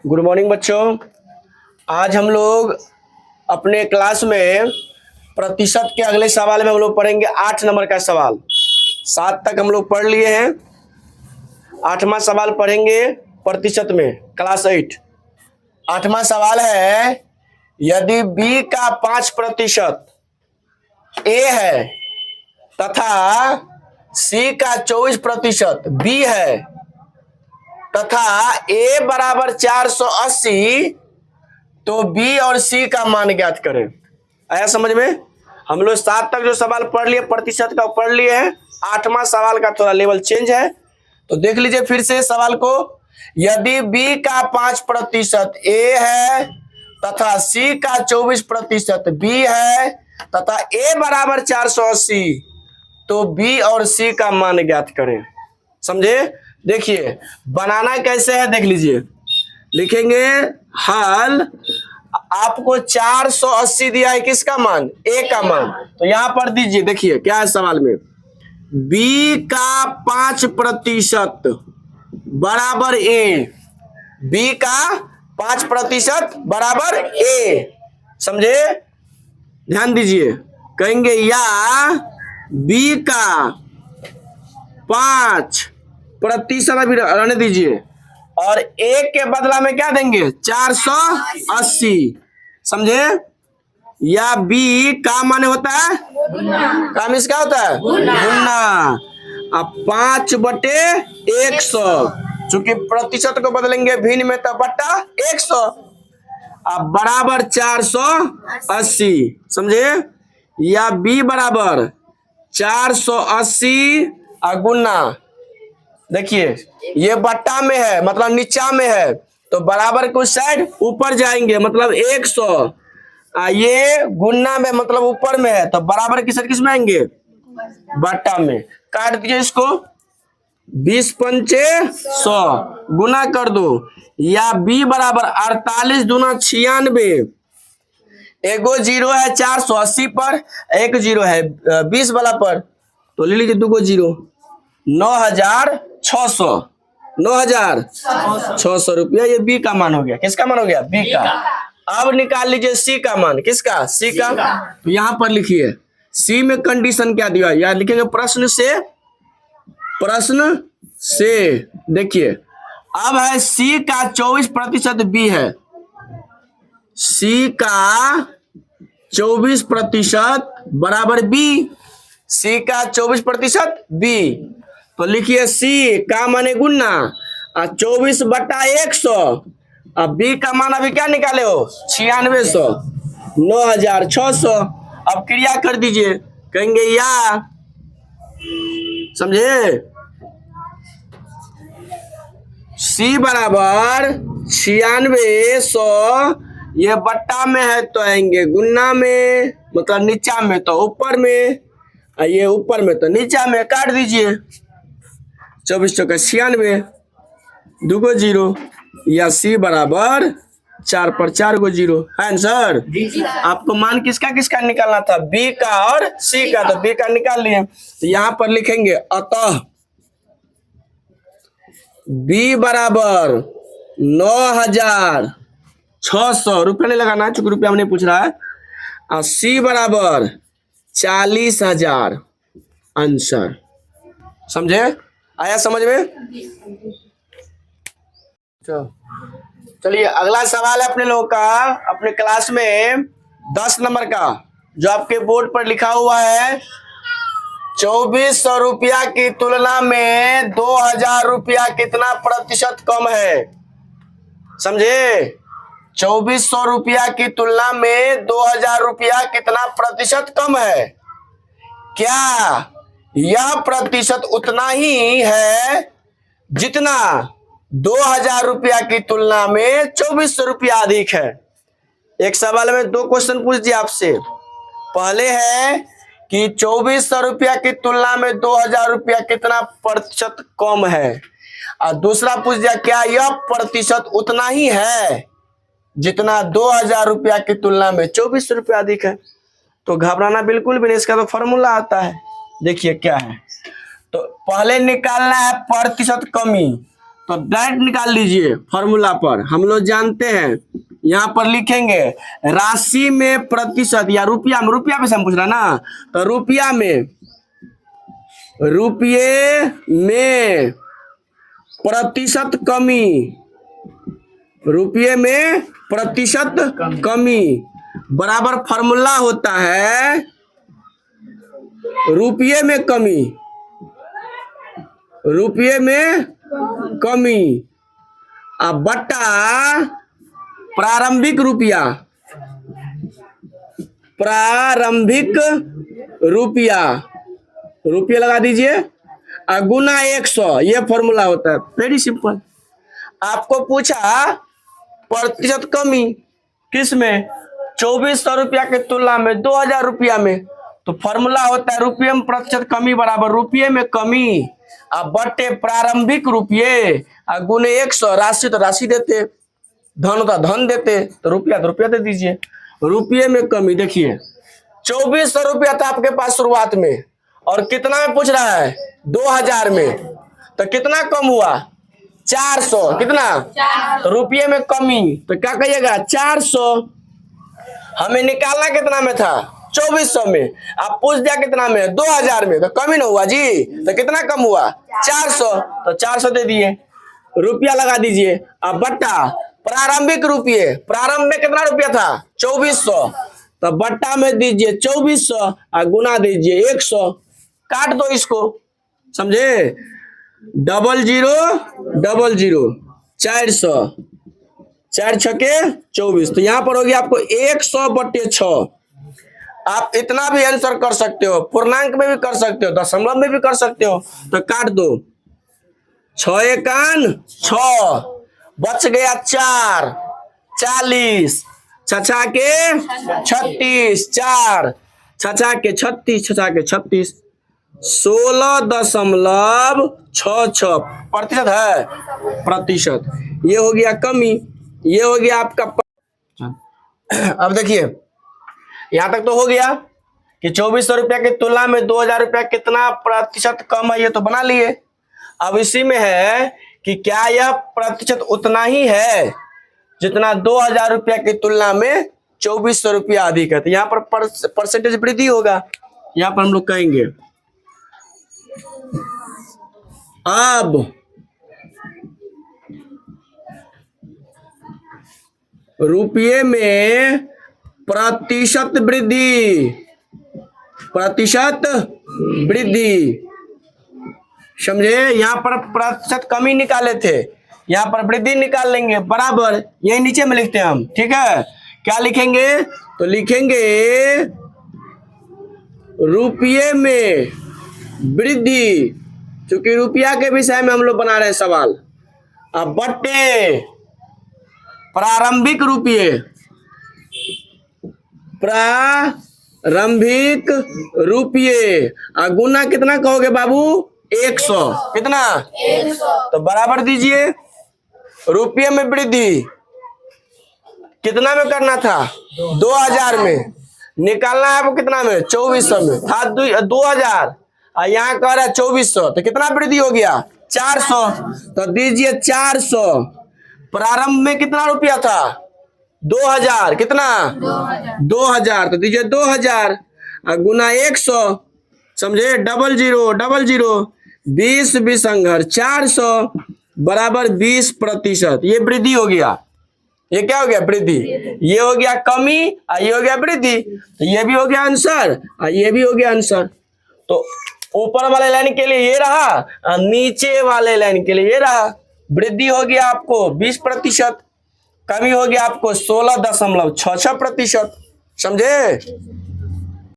Good morning बच्चों। आज हम लोग अपने क्लास में प्रतिशत के अगले सवाल में हम लोग पढ़ेंगे 8 नंबर का सवाल। 7 तक हम लोग पढ़ लिए हैं, 8वां सवाल पढ़ेंगे प्रतिशत में, क्लास 8। 8वां सवाल है, यदि b का 5% a है तथा c का 24% b है तथा a बराबर 480, तो b और c का मान ज्ञात करें। आया समझ में? हम लोग 7 तक जो सवाल पढ़ लिए प्रतिशत का पढ़ लिए हैं, 8वां सवाल का थोड़ा लेवल चेंज है, तो देख लीजिए फिर से सवाल को। यदि b का 5% a है तथा c का 24% b है तथा a बराबर 480, तो b और c का मान ज्ञात करें। समझे? देखिए बनाना कैसे है, देख लीजिए। लिखेंगे हल, आपको 480 दिया है, किसका मान? a का मान। तो यहां पर दीजिए, देखिए क्या है सवाल में, b का 5% बराबर a, b का 5% बराबर a। समझे? ध्यान दीजिए, कहेंगे या b का 5% अभी रहने दीजिए और a के बदला में क्या देंगे? 480। समझे? या b का माने होता है काम, इसका होता है गुना। अब 5/100, चूंकि प्रतिशत को बदलेंगे भिन्न में तो बट्टा 100, अब बराबर 480। समझे? या b बराबर 480 गुना, देखिए ये बट्टा में है मतलब नीचा में है, तो बराबर कुछ साइड ऊपर जाएंगे मतलब 100, ये गुना में मतलब ऊपर में है, तो बराबर की साइड किस में आएंगे? बट्टा में। काट दीजिए इसको, 20 पंचे 100 गुना कर दो, या b बराबर 48 दूना 96, एगो जीरो है 480 पर, एक जीरो है 20 वाला पर, तो ले लीजिए 2 जीरो, 9600, 9600 रुपया ये b का मान हो गया। किसका मान हो गया? b का। अब निकाल लीजिए c का मान। किसका? c का। तो यहां पर लिखिए c में कंडीशन क्या दिया, या लिखेंगे प्रश्न से, प्रश्न से। देखिए अब है c का 24% b है, c का 24% बराबर b, c का 24% b, तो लिखिए c का माने गुना 24/100, अब b का मान अभी क्या निकाले हो? 9600, 9600। अब क्रिया कर दीजिए, कहेंगे या, समझे, c बराबर 9600, ये बट्टा में है तो आएंगे गुना में, मतलब नीचा में तो ऊपर में, ये ऊपर में तो नीचा में। काट दीजिए, 24 चौका 96, 2 जीरो, या c बराबर 4 पर 4 गो जीरो। है आंसर? आपको मान किसका किसका निकालना था? b का और c का, तो b का निकाल लिए। तो यहां पर लिखेंगे अतः b बराबर 9600, रुपया नहीं लगाना है चूंकि रुपया हमने पूछ रहा है, और c बराबर 40000 आंसर। समझे? आया समझ में? चलिए अगला सवाल है अपने लोगों का, अपने क्लास में 10 नंबर का, जो आपके बोर्ड पर लिखा हुआ है, 2400 रुपया की तुलना में 2000 रुपया कितना प्रतिशत कम है? समझे? 2400 रुपया की तुलना में 2000 रुपया कितना प्रतिशत कम है? क्या यह प्रतिशत उतना ही है जितना 2000 रुपया की तुलना में 2400 रुपया अधिक है? एक सवाल में 2 क्वेश्चन पूछ दिया आपसे। पहले है कि 2400 रुपया की तुलना में 2000 रुपया कितना प्रतिशत कम है, और दूसरा पूछ दिया क्या यह प्रतिशत उतना ही है जितना 2000 रुपया की तुलना में 2400 रुपया अधिक है। तो घबराना बिल्कुल भी नहीं, इसका तो फॉर्मूला आता है। देखिए क्या है, तो पहले निकालना है प्रतिशत कमी, तो डायरेक्ट निकाल लीजिए फॉर्मूला पर। हम लोग जानते हैं, यहाँ पर लिखेंगे राशि में प्रतिशत या रुपया में, रुपया में से हम पूछ रहा ना, तो रुपये में प्रतिशत कमी, रुपये में प्रतिशत कमी बराबर फॉर्मूला होता है रुपये में कमी, रुपये में कमी अब बटा प्रारंभिक रुपया, प्रारंभिक रुपया, रुपये लगा दीजिए गुना 100, ये फॉर्मूला होता है। Very simple. आपको पूछा प्रतिशत कमी किस में, 2400 रुपया के तुलना में 2000 रुपया में, तो फॉर्मूला होता है रुपये में प्रतिशत कमी बराबर रुपये में कमी अब बटे प्रारंभिक रुपये गुने 100। राशि तो राशि देते, धन होता धन देते, तो रुपया दे दीजिए। रुपये में कमी देखिए 2400 रुपया था आपके पास शुरुआत में, और कितना में पूछ रहा है 2000 में, तो कितना कम हुआ 400, कितना, तो रुपये में कमी, तो क्या कहिएगा 400। हमें निकालना कितना में था 2400 में, आप पूछ दिया कितना में 2000 में, तो कमी ना हुआ जी, तो कितना कम हुआ 400, तो 400 दे दिए। रुपया लगा दीजिए अब बट्टा प्रारंभिक रुपये, प्रारंभ में कितना रुपया था 2400, तो बट्टा में दीजिए 2400 और गुना दीजिए 100, काट दो इसको, समझे, 0000 400, 4 छके 24, तो यहाँ पर हो गया आपको 100/6। आप इतना भी आंसर कर सकते हो, पूर्णांक में भी कर सकते हो, दशमलव में भी कर सकते हो, तो काट दो 6 एकान 6, बच गया 4, 40, छछा के 36, 4 छछा के 36, छछा के 36, 16.66 प्रतिशत है, प्रतिशत। ये हो गया कमी, ये हो गया आपका। अब देखिए यहां तक तो हो गया कि 2400 रुपया की तुलना में 2000 रुपया कितना प्रतिशत कम है, ये तो बना लिए। अब इसी में है कि क्या यह प्रतिशत उतना ही है जितना 2000 रुपया की तुलना में 2400 रुपया अधिक है, तो यहाँ पर परसेंटेज वृद्धि होगा। यहाँ पर हम लोग कहेंगे अब रुपये में प्रतिशत वृद्धि, प्रतिशत वृद्धि, समझे। यहाँ पर प्रतिशत कमी निकाले थे, यहाँ पर वृद्धि निकाल लेंगे बराबर, यही नीचे में लिखते हैं हम, ठीक है। क्या लिखेंगे, तो लिखेंगे रुपये में वृद्धि, क्योंकि रुपया के विषय में हम लोग बना रहे हैं सवाल, अब बटे प्रारंभिक रुपये, प्रारंभिक रुपये गुना कितना कहोगे बाबू 100, कितना 100, तो बराबर दीजिए रुपये में वृद्धि कितना में करना था 2000 में, निकालना है आपको कितना में 2400 में था 2000, और यहाँ कह रहा है 2400, तो कितना वृद्धि हो गया 400, तो दीजिए 400। प्रारंभ में कितना रुपया था 2000, कितना 2000, तो दीजिए 2000 गुना 100, समझे, 0000 20 विसंघर 400 बराबर 20%। ये वृद्धि हो गया, ये क्या हो गया वृद्धि, ये हो गया कमी और ये हो गया वृद्धि, तो ये भी हो गया आंसर और ये भी हो गया आंसर। तो ऊपर वाले लाइन के लिए ये रहा और नीचे वाले लाइन के लिए ये रहा। वृद्धि हो गया आपको 20%, कमी हो गया आपको 16.66%, समझे।